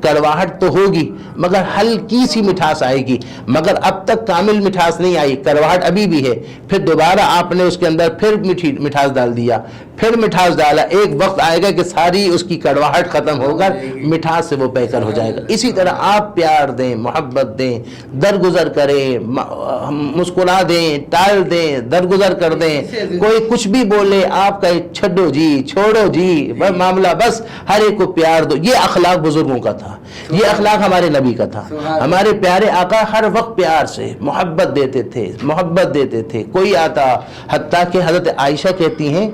کڑواہٹ تو ہوگی مگر ہلکی سی مٹھاس آئے گی، مگر اب تک کامل مٹھاس نہیں آئی، کڑواہٹ ابھی بھی ہے. پھر دوبارہ آپ نے اس کے اندر پھر مٹھاس ڈال دیا، پھر مٹھاس ڈالا، ایک وقت آئے گا کہ ساری اس کی کڑواہٹ ختم ہو کر مٹھاس سے وہ بہتر ہو جائے گا. اسی طرح آپ پیار دیں، محبت دیں، درگزر کریں، مسکرا دیں، ٹال دیں، درگزر کر دیں. کوئی کچھ بھی بولے آپ کا چھڈو جی، چھوڑو جی، معاملہ بس ہر ایک کو پیار دو. یہ اخلاق بزرگوں کا تھا، یہ اخلاق ہمارے نبی کا تھا. ہمارے پیارے آقا ہر وقت پیار سے محبت دیتے تھے. کوئی آتا، حتیٰ کہ حضرت عائشہ کہتی ہیں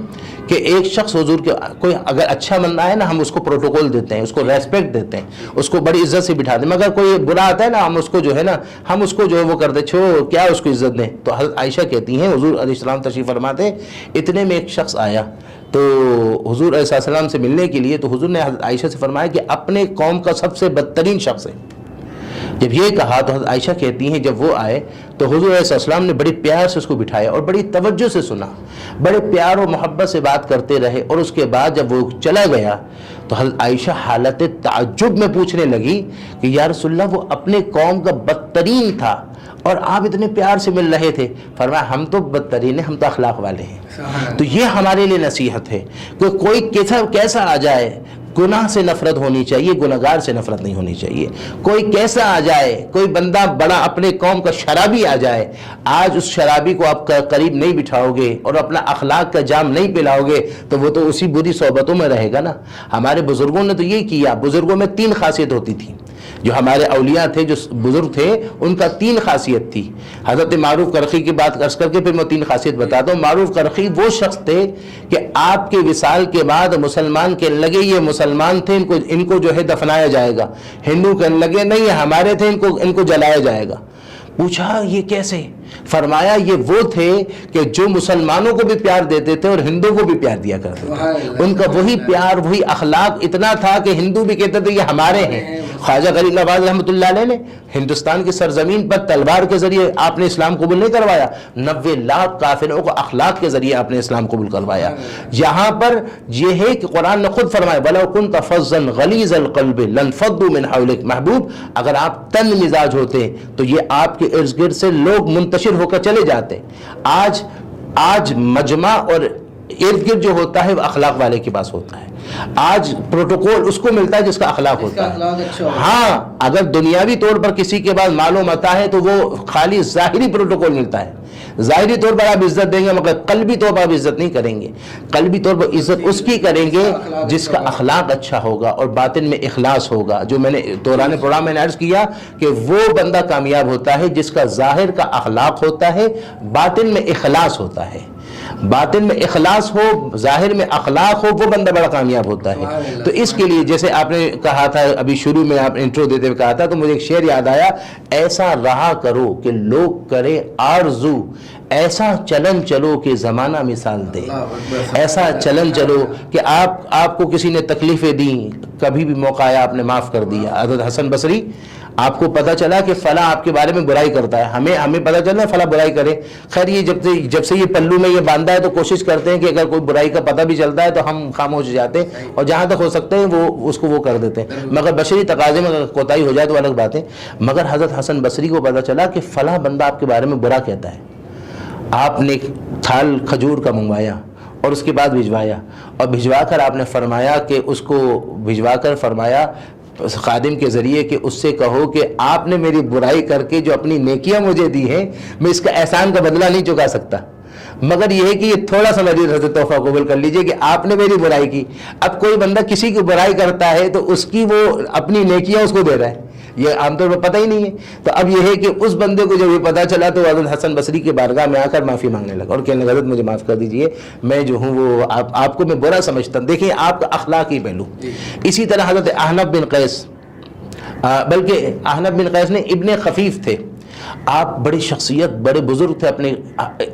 کہ ایک شخص حضور کے کوئی اگر اچھا بندہ ہے نا ہم اس کو پروٹوکول دیتے ہیں، اس کو ریسپیکٹ دیتے ہیں، اس کو بڑی عزت سے بٹھاتے ہیں. مگر کوئی برا آتا ہے نا ہم اس کو جو ہے نا ہم اس کو جو ہے وہ کرتے چھوڑ کیا اس کو عزت دیں. تو حضرت عائشہ کہتی ہیں حضور علیہ السلام تشریف فرماتے، اتنے میں ایک شخص آیا تو حضور علیہ السلام سے ملنے کے لیے. تو حضور نے حضرت عائشہ سے فرمایا کہ اپنے قوم کا سب سے بدترین شخص ہے. جب یہ کہا تو حضرت عائشہ کہتی ہیں جب وہ آئے تو حضور علیہ السلام نے بڑی پیار سے اس کو بٹھایا اور بڑی توجہ سے سنا، بڑے پیار و محبت سے بات کرتے رہے. اور اس کے بعد جب وہ چلا گیا تو حضرت عائشہ حالت تعجب میں پوچھنے لگی کہ یا رسول اللہ وہ اپنے قوم کا بدترین تھا اور آپ اتنے پیار سے مل رہے تھے. فرمایا ہم تو بدترین ہیں، ہم تو اخلاق والے ہیں. تو یہ ہمارے لیے نصیحت ہے کہ کوئی کیسا آ جائے گناہ سے نفرت ہونی چاہیے، گناہگار سے نفرت نہیں ہونی چاہیے. کوئی کیسا آ جائے، کوئی بندہ بڑا اپنے قوم کا شرابی آ جائے، آج اس شرابی کو آپ قریب نہیں بٹھاؤ گے اور اپنا اخلاق کا جام نہیں پلاؤ گے تو وہ تو اسی بری صحبتوں میں رہے گا نا. ہمارے بزرگوں نے تو یہ کیا. بزرگوں میں 3 خاصیت ہوتی تھی. جو ہمارے اولیاء تھے، جو بزرگ تھے، ان کا 3 خاصیت تھی. حضرت معروف کرخی کی بات عرض کر کے پھر میں 3 خاصیت بتاتا ہوں. معروف کرخی وہ شخص تھے کہ آپ کے وصال کے بعد مسلمان کہنے لگے یہ مسلمان تھے، ان کو جو ہے دفنایا جائے گا. ہندو کہنے لگے نہیں ہمارے تھے، ان کو جلایا جائے گا. پوچھا یہ کیسے؟ فرمایا یہ وہ تھے کہ جو مسلمانوں کو بھی پیار دیتے تھے اور ہندوؤں کو بھی پیار دیا کرتے تھے. ان کا وہی پیار وہی اخلاق اتنا تھا کہ ہندو بھی کہتے تھے یہ ہمارے ہیں. خواجہ غریب نواز رحمۃ اللہ علیہ نے ہندوستان کی سرزمین پر تلوار کے ذریعے آپ نے اسلام قبول نہیں کروایا، 90 لاکھ کافروں کو اخلاق کے ذریعے آپ نے اسلام قبول کروایا. یہاں پر یہ ہے کہ قرآن نے خود فرمایا وَلَوْ كُنْتَ فَظًّا غَلِيظَ الْقَلْبِ لَانفَضُّوا مِنْ حَوْلِكَ. محبوب اگر آپ تن مزاج ہوتے تو یہ آپ کے ارد گرد سے لوگ منتشر ہو کر چلے جاتے. آج مجمع اور ارد گرد جو ہوتا ہے وہ اخلاق والے کے پاس ہوتا ہے. آج پروٹوکول اس کو ملتا ہے جس کا اخلاق ہوتا ہے. ہاں اگر دنیاوی طور پر کسی کے پاس مال و متاع ہے تو وہ خالی ظاہری پروٹوکول ملتا ہے. ظاہری طور پر آپ عزت دیں گے مگر قلبی طور پر آپ عزت نہیں کریں گے. قلبی طور پر عزت اس کی کریں گے جس کا اخلاق اچھا ہوگا اور باطن میں اخلاص ہوگا. جو میں نے دوران پروگرام میں عرض کیا کہ وہ بندہ کامیاب ہوتا ہے جس کا ظاہر کا اخلاق ہوتا ہے, باطن میں اخلاص ہوتا ہے. باطن میں اخلاص ہو, ظاہر میں اخلاق ہو, وہ بندہ بڑا کامیاب ہوتا ہے. تو اس کے لیے جیسے آپ نے کہا تھا ابھی شروع میں, آپ انٹرو دیتے ہوئے کہا تھا, تو مجھے ایک شعر یاد آیا, ایسا رہا کرو کہ لوگ کرے آرزو, ایسا چلن چلو کہ زمانہ مثال دے. ایسا چلن چلو کہ آپ کو کسی نے تکلیفیں دیں, کبھی بھی موقع آیا آپ نے معاف کر دیا. حضرت حسن بصری, آپ کو پتہ چلا کہ فلاں آپ کے بارے میں برائی کرتا ہے, ہمیں پتہ چلا فلاں برائی کرے. خیر یہ جب سے یہ پلو میں یہ باندھا ہے تو کوشش کرتے ہیں کہ اگر کوئی برائی کا پتہ بھی چلتا ہے تو ہم خاموش ہو جاتے ہیں اور جہاں تک ہو سکتے ہیں وہ اس کو وہ کر دیتے ہیں. مگر بشری تقاضے میں اگر کوتاہی ہو جائے تو الگ بات ہے. مگر حضرت حسن بصری کو پتہ چلا کہ فلاں بندہ آپ کے بارے میں برا کہتا ہے. آپ نے تھال کھجور کا منگوایا اور اس کے بعد بھجوایا, اور بھجوا کر آپ نے فرمایا کہ اس کو بھجوا کر فرمایا خادم کے ذریعے کہ اس سے کہو کہ آپ نے میری برائی کر کے جو اپنی نیکیاں مجھے دی ہیں, میں اس کا احسان کا بدلہ نہیں چکا سکتا, مگر یہ ہے کہ یہ تھوڑا سا مزید حضرت تحفہ قبول کر لیجئے کہ آپ نے میری برائی کی. اب کوئی بندہ کسی کی برائی کرتا ہے تو اس کی وہ اپنی نیکیاں اس کو دے رہا ہے, یہ عام طور پر پتہ ہی نہیں ہے. تو اب یہ ہے کہ اس بندے کو جب یہ پتہ چلا تو حضرت حسن بصری کے بارگاہ میں آ کر معافی مانگنے لگا اور کہنے لگا حضرت مجھے معاف کر دیجئے, میں جو ہوں وہ آپ کو میں برا سمجھتا ہوں. دیکھیں آپ کا اخلاقی پہلو. اسی طرح حضرت احنف بن قیس, بلکہ احنف بن قیس نے ابن خفیف تھے, آپ بڑی شخصیت, بڑے بزرگ تھے,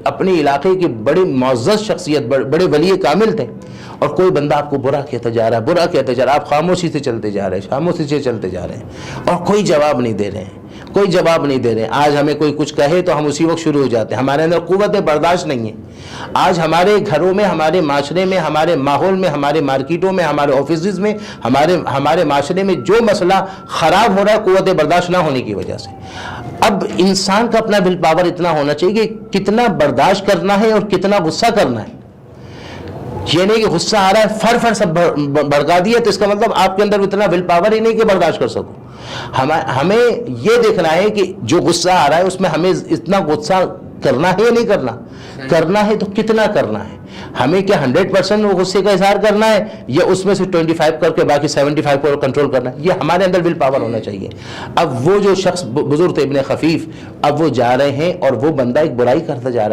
اپنے علاقے کے بڑے معزز شخصیت, بڑے ولی کامل تھے, اور کوئی بندہ آپ کو برا کہتا جا رہا ہے, آپ خاموشی سے چلتے جا رہے ہیں اور کوئی جواب نہیں دے رہے ہیں. آج ہمیں کوئی کچھ کہے تو ہم اسی وقت شروع ہو جاتے ہیں, ہمارے اندر قوت برداشت نہیں ہے. آج ہمارے گھروں میں, ہمارے معاشرے میں, ہمارے ماحول میں, ہمارے مارکیٹوں میں, ہمارے آفیسز میں, ہمارے معاشرے میں جو مسئلہ خراب ہو رہا ہے قوت برداشت نہ ہونے کی وجہ سے. اب انسان کا اپنا ول پاور اتنا ہونا چاہیے کہ کتنا برداشت کرنا ہے اور کتنا غصہ کرنا ہے. یہ نہیں کہ غصہ آ رہا ہے فر سب بھڑکا دیا تو اس کا مطلب آپ کے اندر اتنا ول پاور ہی نہیں کہ برداشت کر سکو. ہمیں یہ دیکھنا ہے کہ جو غصہ آ رہا ہے اس میں ہمیں اتنا غصہ کرنا ہے یا نہیں کرنا ہے تو کتنا کرنا ہے. ہمیں کیا 100% وہ غصے کا اظہار کرنا ہے یا اس میں سے 25 کر کے باقی 75 کو کنٹرول کرنا ہے, یہ ہمارے اندر ول پاور ہونا چاہیے. اب وہ جو شخص بزرگ تھے ابن خفیف, اب وہ جا رہے ہیں اور وہ بندہ ایک برائی کرتا جا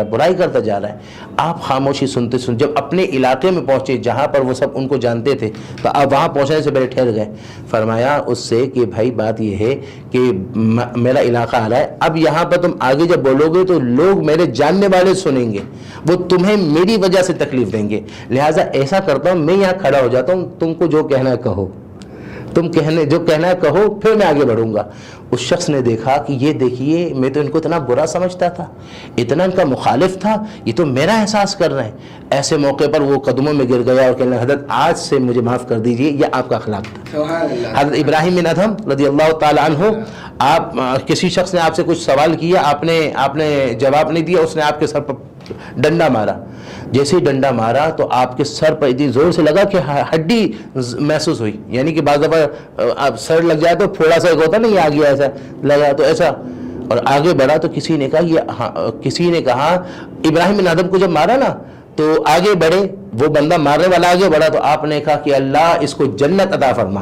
رہا ہے. آپ خاموشی سنتے جب اپنے علاقے میں پہنچے جہاں پر وہ سب ان کو جانتے تھے, تو آپ وہاں پہنچنے سے پہلے ٹھہر گئے. فرمایا اس سے کہ بھائی بات یہ ہے کہ میرا علاقہ آ رہا ہے, اب یہاں پر تم آگے جب بولو گے تو لوگ میرے جاننے والے سنیں گے, وہ تمہیں میری وجہ سے تکلیف دیں گے, لہٰذا ایسا کرتا ہوں میں یہاں کھڑا ہو جاتا ہوں, تم کو جو کہنا ہے کہو, جو کہنا ہے کہو, پھر میں آگے بڑھوں گا. اس شخص نے دیکھا کہ یہ دیکھیے میں تو ان کو اتنا برا سمجھتا تھا, اتنا ان کا مخالف تھا, یہ تو میرا احساس کر رہے ہیں. ایسے موقع پر وہ قدموں میں گر گیا اور کہنے لگا حضرت آج سے مجھے معاف کر دیجئے, یہ آپ کا اخلاق تھا. حضرت ابراہیم بن ادھم رضی اللہ تعالی عنہ, آپ کسی شخص نے آپ سے کچھ سوال کیا, آپ نے جواب نہیں دیا, اس نے آپ کے سر پر ڈنڈا مارا. جیسے ہی ڈنڈا مارا تو آپ کے سر پر اتنی زور سے لگا کہ ہڈی محسوس ہوئی, یعنی کہ بعض دفعہ سر لگ جائے تو پھوڑا سا ایک ہوتا نہیں, آ گیا ایسا لگا تو ایسا, اور آگے بڑھا تو کسی نے کہا ابراہیم بن ادھم کو جب مارا نا تو آگے بڑھے, وہ بندہ مارنے والا آگے بڑھا تو آپ نے کہا کہ اللہ اس کو جنت عطا فرما.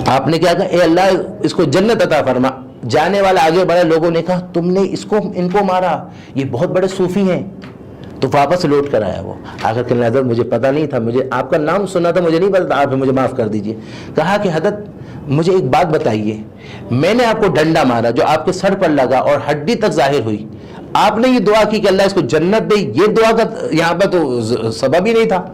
آپ نے کیا کہا, اے اللہ اس کو جنت عطا فرما. جانے والا آگے بڑھا, لوگوں نے کہا تم نے ان کو مارا, یہ بہت بڑے صوفی ہیں. تو واپس لوٹ کر آیا وہ, آخر کہ حضرت مجھے پتہ نہیں تھا, مجھے آپ کا نام سنا تھا, مجھے نہیں پتا تھا, آپ مجھے معاف کر دیجئے. کہا کہ حضرت مجھے ایک بات بتائیے, میں نے آپ کو ڈنڈا مارا جو آپ کے سر پر لگا اور ہڈی تک ظاہر ہوئی, آپ نے یہ دعا کی کہ اللہ اس کو جنت دے, یہ دعا کا یہاں پہ تو سبب ہی نہیں تھا.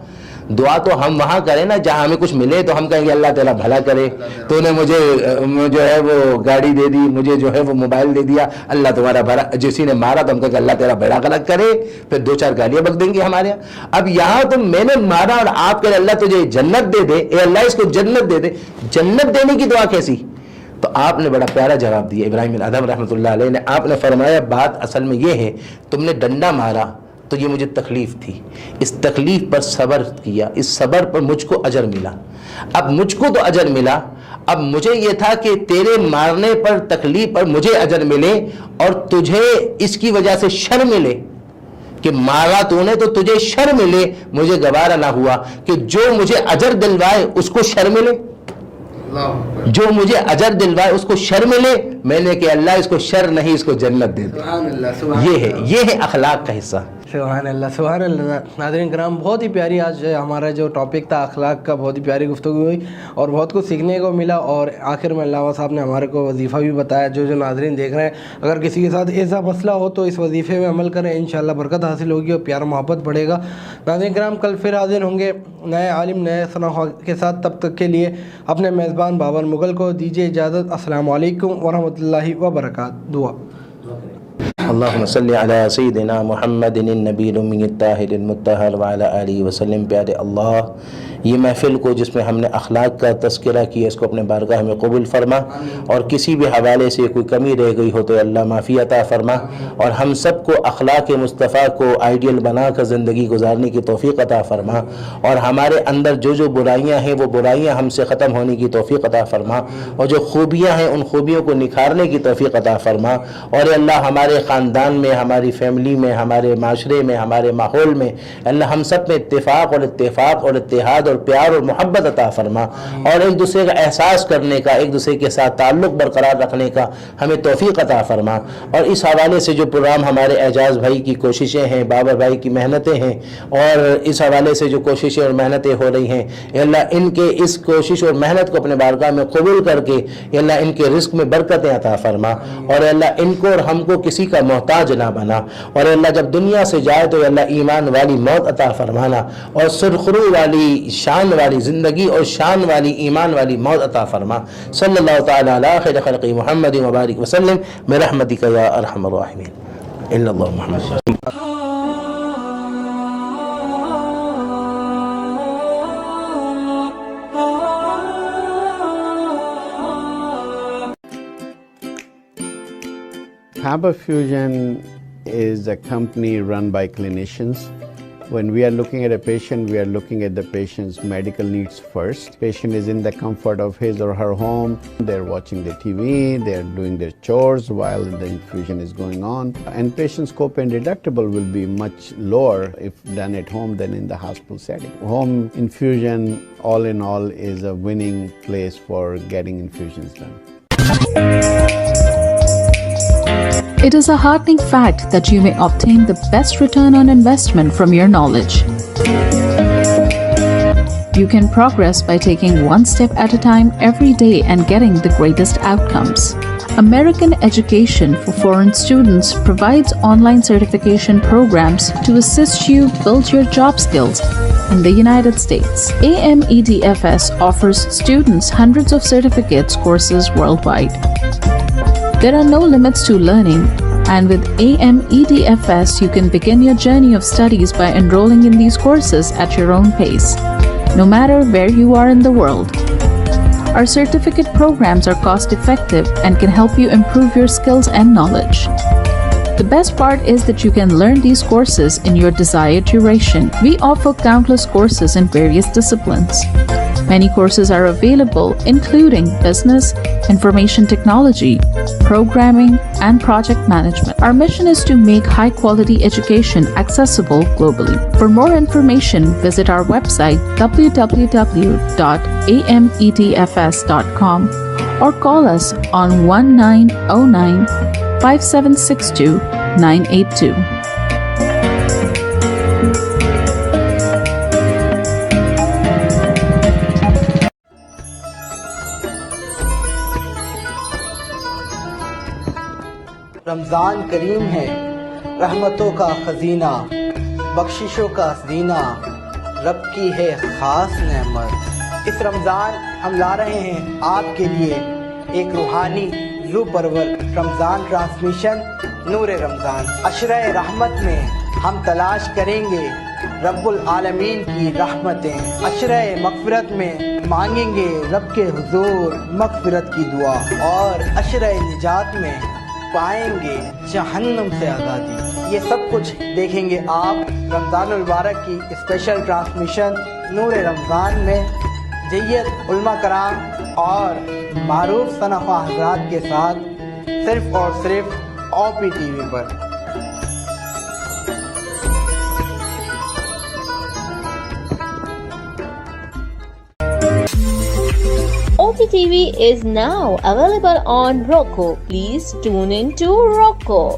دعا تو ہم وہاں کریں نا جہاں ہمیں کچھ ملے تو ہم کہیں گے اللہ تعالیٰ بھلا کرے, تو نے مجھے جو ہے وہ گاڑی دے دی, مجھے جو ہے وہ موبائل دے دیا, اللہ تمہارا بھلا. جسی نے مارا تو ہم کہیں گے اللہ تیرا بھلا غلط کرے, پھر 2-4 گالیاں بک دیں گے ہمارے یہاں. اب یہاں تو میں نے مارا اور آپ کہیں اللہ تجھے جنت دے دے, اے اللہ اس کو جنت دے دے. جنت دینے کی دعا کیسی؟ تو آپ نے بڑا پیارا جواب دیا ابراہیم بن ادھم رحمۃ اللہ علیہ نے. آپ نے فرمایا بات اصل میں یہ ہے, تم نے ڈنڈا مارا تو یہ مجھے تکلیف تھی، اس تکلیف پر صبر کیا، اس صبر پر مجھ کو اجر ملا۔ اب مجھ کو تو اجر ملا، اب مجھے یہ تھا کہ تیرے مارنے پر تکلیف پر مجھے اجر ملے اور تجھے اس کی وجہ سے شر ملے کہ مارا تو نے تو تجھے شر ملے۔ مجھے گوارا نہ ہوا کہ جو مجھے اجر دلوائے اس کو شر ملے، جو مجھے اجر دلوائے اس کو شر ملے۔ میں نے کہ اللہ اس کو شر نہیں، اس کو جنت دے دے۔ یہ ہے اخلاق کا حصہ۔ سبحان اللہ، سبحان اللہ۔ ناظرین کرام، بہت ہی پیاری آج ہمارا جو ٹاپک تھا اخلاق کا، بہت ہی پیاری گفتگو ہوئی اور بہت کچھ سیکھنے کو ملا، اور آخر میں علامہ صاحب نے ہمارے کو وظیفہ بھی بتایا۔ جو ناظرین دیکھ رہے ہیں، اگر کسی کے ساتھ ایسا مسئلہ ہو تو اس وظیفے میں عمل کریں، انشاءاللہ برکت حاصل ہوگی اور پیار محبت بڑھے گا۔ ناظرین کرام، کل پھر حاضر ہوں گے نئے عالم، نئے صنع کے ساتھ۔ تب تک کے لیے اپنے میزبان بابر مغل کو دیجیے اجازت۔ السلام علیکم ورحمۃ اللہ وبرکاتہ۔ دعا۔ اللہم صلی علی سیدنا محمد النبی الامی الطاہر المطہر وعلی آلہ وسلم۔ پیارے اللہ، یہ محفل کو جس میں ہم نے اخلاق کا تذکرہ کیا، اس کو اپنے بارگاہ میں قبول فرما، اور کسی بھی حوالے سے کوئی کمی رہ گئی ہو تو اللہ معافی عطا فرما، اور ہم سب کو اخلاق مصطفیٰ کو آئیڈیل بنا کر زندگی گزارنے کی توفیق عطا فرما، اور ہمارے اندر جو برائیاں ہیں وہ برائیاں ہم سے ختم ہونے کی توفیق عطا فرما، اور جو خوبیاں ہیں ان خوبیوں کو نکھارنے کی توفیق عطا فرما۔ اور اے اللہ، ہمارے خاندان میں، ہماری فیملی میں، ہمارے معاشرے میں، ہمارے ماحول میں اللہ ہم سب میں اتفاق اور اتحاد اور پیار اور محبت عطا فرما، اور ایک دوسرے کا احساس کرنے کا، ایک دوسرے کے ساتھ تعلق برقرار رکھنے کا ہمیں توفیق عطا فرما۔ اور اس حوالے سے جو پروگرام ہمارے اعجاز بھائی کی کوششیں ہیں، بابر بھائی کی محنتیں ہیں، اور اس حوالے سے جو کوششیں اور محنتیں ہو رہی ہیں، اے اللہ ان کے اس کوشش اور محنت کو اپنے بارگاہ میں قبول کر کے اے اللہ ان کے رزق میں برکتیں عطا فرما، اور اے اللہ ان کو اور ہم کو کسی کا محتاج نہ بنا، اور اے اللہ جب دنیا سے جائے تو اے اللہ ایمان والی موت عطا فرمانا، اور سرخرو والی شان والی زندگی اور شان والی ایمان والی موت عطا فرما۔ صلی اللہ تعالی علی خیر خلق محمد وبارک وسلم برحمتک یا ارحم الراحمین۔ الا اللہ محمد۔ Faber Fusion is a company run by clinicians. When we are looking at a patient, we are looking at the patient's medical needs first. Patient is in the comfort of his or her home. They're watching the TV, they're doing their chores while the infusion is going on. And patient's copay and deductible will be much lower if done at home than in the hospital setting. Home infusion, all in all, is a winning place for getting infusions done. It is a heartening fact that you may obtain the best return on investment from your knowledge. You can progress by taking one step at a time every day and getting the greatest outcomes. American Education for Foreign Students provides online certification programs to assist you build your job skills in the United States. AMEDFS offers students hundreds of certificates courses worldwide. There are no limits to learning, and with AMEDFS, you can begin your journey of studies by enrolling in these courses at your own pace, no matter where you are in the world. Our certificate programs are cost-effective and can help you improve your skills and knowledge. The best part is that you can learn these courses in your desired duration. We offer countless courses in various disciplines. Many courses are available, including business, information technology, programming, and project management. Our mission is to make high-quality education accessible globally. For more information, visit our website www.amedfs.com or call us on 1909-5762-982. رمضان کریم ہے رحمتوں کا خزینہ، بخششوں کا زینہ، رب کی ہے خاص نعمت۔ اس رمضان ہم لا رہے ہیں آپ کے لیے ایک روحانی روح پرور رمضان ٹرانسمیشن نور رمضان۔ عشرہ رحمت میں ہم تلاش کریں گے رب العالمین کی رحمتیں، عشرہ مغفرت میں مانگیں گے رب کے حضور مغفرت کی دعا، اور عشرہ نجات میں پائیں گے جہنم سے آزادی۔ یہ سب کچھ دیکھیں گے آپ رمضان المبارک کی اسپیشل ٹرانسمیشن نور رمضان میں جید علماء کرام اور معروف صنفاء حضرات کے ساتھ صرف اور صرف OP TV per. OPTV is now available on Roku. Please tune in to Roku.